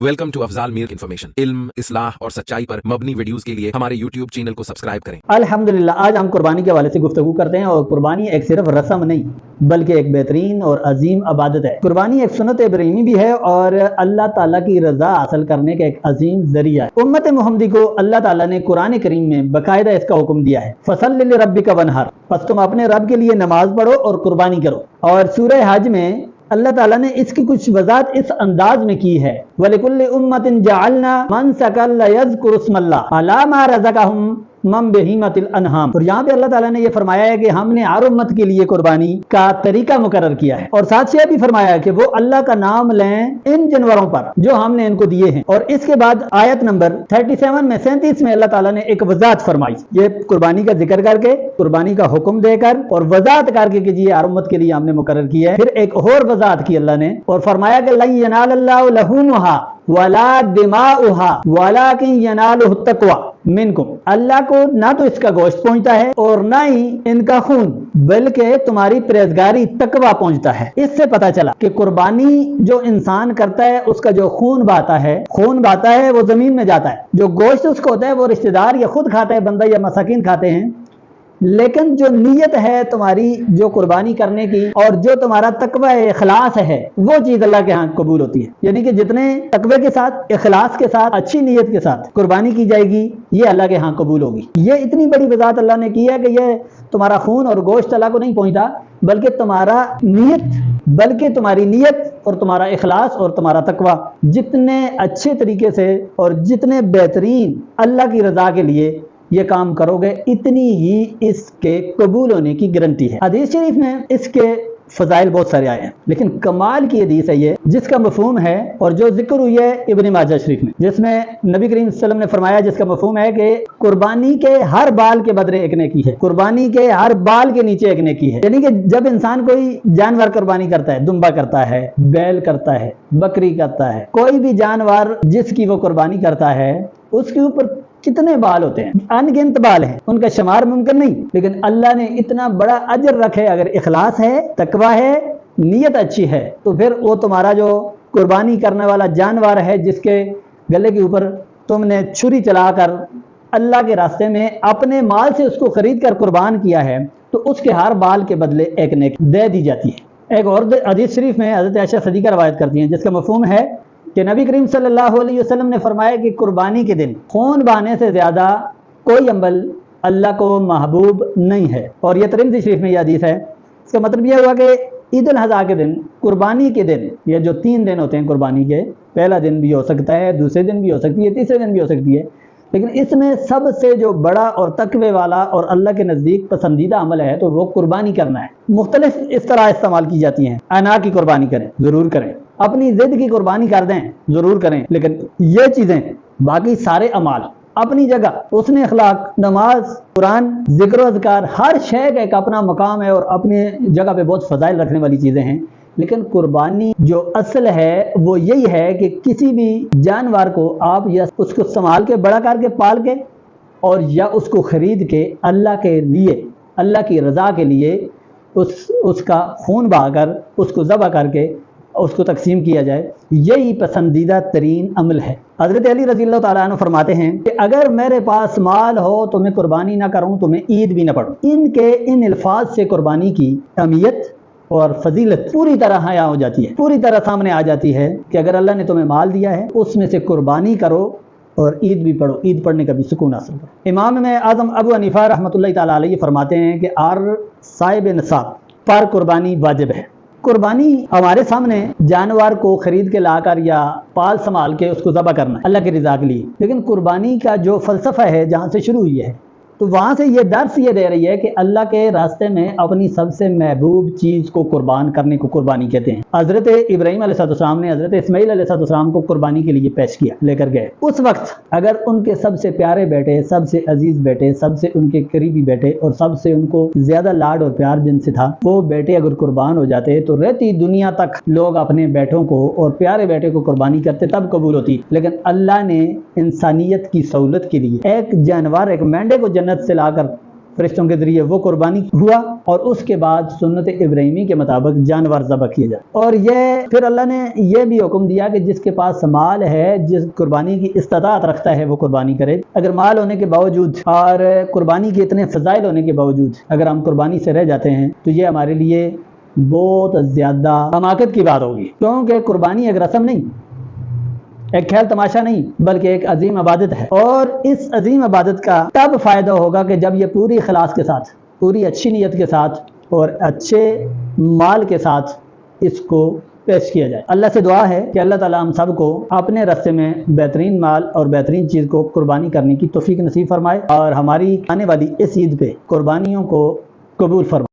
Welcome to Afzal Mir information. इल्म, इस्लाह और सच्चाई पर मबनी वीडियोस के लिए हमारे यूट्यूब चैनल को सब्सक्राइब करें। अल्हम्दुलिल्लाह, आज हम कुर्बानी के हवाले से गुफ्तगू करते हैं। और कुर्बानी एक सिर्फ रस्म नहीं बल्कि एक बेहतरीन और अजीम इबादत है। कुर्बानी एक सुन्नत इब्राहिमी भी है और अल्लाह ताला की रज़ा हासिल करने का एक अजीम जरिया है। उम्मत मोहम्मदी को अल्लाह ताला ने कुरान करीम में बाकायदा इसका हुक्म दिया है, फसल्लि लिरब्बिका वनहर, बस तुम अपने रब के लिए नमाज पढ़ो और कुर्बानी करो। और सूरह हज में अल्लाह ताला ने इसकी कुछ वजाहत इस अंदाज में की है, वलिकुल्लि उम्मतिन जअलना मनसकन यज़कुरुस्मल्लाह अला मा रज़क़हुम मिन बहीमतिल अनआम। और यहाँ पे अल्लाह ताला ने ये फरमाया है कि हमने हर उम्मत के लिए कुर्बानी का तरीका मुकर्रर किया है। और साथ ये भी फरमाया है कि वो अल्लाह का नाम लें इन जानवरों पर जो हमने इनको दिए हैं। और इसके बाद आयत नंबर 37 में 37 में अल्लाह ताला ने एक वजाहत फरमाई, ये कुर्बानी का जिक्र करके, कुर्बानी का हुक्म देकर और वजाहत करके कि जी हर उम्मत के लिए हमने मुकर्रर किया है। फिर एक और वजाहत की अल्लाह ने और फरमाया कि लन यनालल्लाहु लहूमुहा वला दिमाउहा वलाकिन यनालुहु तक़वा मिनकुम। अल्लाह को ना तो इसका गोश्त पहुंचता है और ना ही इनका खून, बल्कि तुम्हारी परहेजगारी तकवा पहुंचता है। इससे पता चला कि कुर्बानी जो इंसान करता है उसका जो खून बहता है वो जमीन में जाता है। जो गोश्त उसको होता है वो रिश्तेदार या खुद खाता है बंदा या मसाकिन खाते हैं। लेकिन जो नीयत है तुम्हारी जो कुर्बानी करने की और जो तुम्हारा तकवा इखलास है वो चीज अल्लाह के यहाँ कबूल होती है। यानी कि जितने तकवे के साथ, इखलास के साथ, अच्छी नीयत के साथ कुर्बानी की जाएगी ये अल्लाह के यहाँ कबूल होगी। ये इतनी बड़ी वजाहत अल्लाह ने की है कि ये तुम्हारा खून और गोश्त अल्लाह को नहीं पहुंचता, बल्कि तुम्हारी नीयत और तुम्हारा इखलास और तुम्हारा तकवा जितने अच्छे तरीके से और जितने बेहतरीन अल्लाह की रजा के लिए ये काम करोगे, इतनी ही इसके कबूल होने की गारंटी है। हदीस शरीफ में इसके फजाइल बहुत सारे आए हैं, लेकिन कमाल की हदीस है ये जिसका मफहूम है और जो जिक्र हुई है इब्न माजा शरीफ में, जिसमें नबी करीम सल्लल्लाहु अलैहि वसल्लम ने फरमाया, जिसका मफहूम है कि कुर्बानी के हर बाल के बदले एक नेकी है, कुर्बानी के हर बाल के नीचे एक नेकी है। यानी कि जब इंसान कोई जानवर कुर्बानी करता है, दुम्बा करता है, बैल करता है, बकरी करता है, कोई भी जानवर जिसकी वो कुर्बानी करता है उसके ऊपर कितने बाल होते हैं, अनगिनत बाल हैं, उनका शुमार मुमकिन नहीं। लेकिन अल्लाह ने इतना बड़ा अजर रखे, अगर इखलास है, तकवा है, नीयत अच्छी है, तो फिर वो तुम्हारा जो कुर्बानी करने वाला जानवर है जिसके गले के ऊपर तुमने छुरी चलाकर अल्लाह के रास्ते में अपने माल से उसको खरीद कर कुर्बान किया है, तो उसके हर बाल के बदले एक नेकी दे दी जाती है। एक और हदीस शरीफ में हज़रत आयशा सदीका रवायत करती हैं, जिसका मफहूम है कि नबी करीम सल्लल्लाहु अलैहि वसल्लम ने फरमाया कि कुर्बानी के दिन खून बहाने से ज्यादा कोई अमल अल्लाह को महबूब नहीं है। और यह तिरमिज़ी शरीफ में यह हदीस है। इसका मतलब यह हुआ कि ईद उल अज़हा के दिन, कुर्बानी के दिन, ये जो 3 दिन होते हैं कुर्बानी के, पहला दिन भी हो सकता है, दूसरे दिन भी हो सकती है, तीसरे दिन भी हो सकती है, लेकिन इसमें सबसे जो बड़ा और तकवे वाला और अल्लाह के नज़दीक पसंदीदा अमल है तो वो कुर्बानी करना है। मुख्तलिफ इस तरह इस्तेमाल की जाती हैं। अना की कुर्बानी करें, ज़रूर करें, अपनी ज़िद की कुर्बानी कर दें, ज़रूर करें, लेकिन ये चीज़ें, बाकी सारे अमाल अपनी जगह, उसने अखलाक, नमाज, कुरान, जिक्र अज़कार, हर शय का एक अपना मकाम है और अपनी जगह पे बहुत फ़ज़ाइल रखने वाली चीज़ें हैं। लेकिन कुर्बानी जो असल है वो यही है कि किसी भी जानवर को आप या उसको संभाल के, बड़ा करके, पाल के और या उसको ख़रीद के अल्लाह के लिए, अल्लाह की रज़ा के लिए उसका खून बहाकर उसको ज़बह करके उसको तकसीम किया जाए, यही पसंदीदा तरीन अमल है। हज़रत अली रज़ी अल्लाह तआला अन्हु फरमाते हैं कि अगर मेरे पास माल हो तो मैं कुर्बानी ना करूँ तो मैं ईद भी ना पढ़ूँ। इनके इन अल्फाज से कुर्बानी की अहमियत और फजीलत पूरी तरह हया हो जाती है, पूरी तरह सामने आ जाती है कि अगर अल्लाह ने तुम्हें माल दिया है उसमें से कुर्बानी करो और ईद भी पढ़ो, ईद पढ़ने का भी सुकून हासिल करो। इमाम में आज़म अबू हनीफा रहमतुल्लाह ताला अलैहि फरमाते हैं कि आर साहिब निसाब पर कुर्बानी वाजिब है। कुर्बानी हमारे सामने जानवर को खरीद के लाकर या पाल संभाल के उसको ज़बह करना अल्लाह की रज़ा के लिए, लेकिन कुर्बानी का जो फ़लसफ़ा है जहाँ से शुरू हुई है, तो वहाँ से ये दर्स ये दे रही है कि अल्लाह के रास्ते में अपनी सबसे महबूब चीज़ को कुर्बान करने को कुर्बानी कहते हैं। हज़रत इब्राहीम अलैहिस्सलाम ने हज़रत इस्माईल अलैहिस्सलाम को कुर्बानी के लिए पेश किया, लेकर गए। उस वक्त अगर उनके सबसे प्यारे बेटे, सबसे अजीज़ बेटे, सबसे उनके करीबी बेटे और सबसे उनको ज़्यादा लाड और प्यार जिनसे था, वो बेटे अगर कुर्बान हो जाते तो रहती दुनिया तक लोग अपने बेटों को और प्यारे बेटे को कुर्बानी करते, तब कबूल होती। लेकिन अल्लाह ने इंसानियत की सहूलत के लिए एक जानवर, एक मेंढे को जन्नत से लाकर فرشتوں کے ذریعے وہ قربانی ہوا اور اس کے بعد سنت ابراہیمی کے مطابق جانور ذبح کیے جائے. اور یہ پھر اللہ نے یہ بھی حکم دیا کہ جس کے پاس مال ہے، جس قربانی کی استطاعت رکھتا ہے وہ قربانی کرے. اگر مال ہونے کے باوجود اور قربانی کے اتنے فضائل ہونے کے باوجود اگر ہم قربانی سے رہ جاتے ہیں تو یہ ہمارے لیے بہت زیادہ حماقت کی بات ہوگی، کیونکہ قربانی ایک رسم نہیں، ایک کھیل تماشا نہیں، بلکہ ایک عظیم عبادت ہے. اور اس عظیم عبادت کا تب فائدہ ہوگا کہ جب یہ پوری اخلاص کے ساتھ، پوری اچھی نیت کے ساتھ اور اچھے مال کے ساتھ اس کو پیش کیا جائے. اللہ سے دعا ہے کہ اللہ تعالیٰ ہم سب کو اپنے راستے میں بہترین مال اور بہترین چیز کو قربانی کرنے کی توفیق نصیب فرمائے اور ہماری آنے والی اس عید پہ قربانیوں کو قبول فرمائے.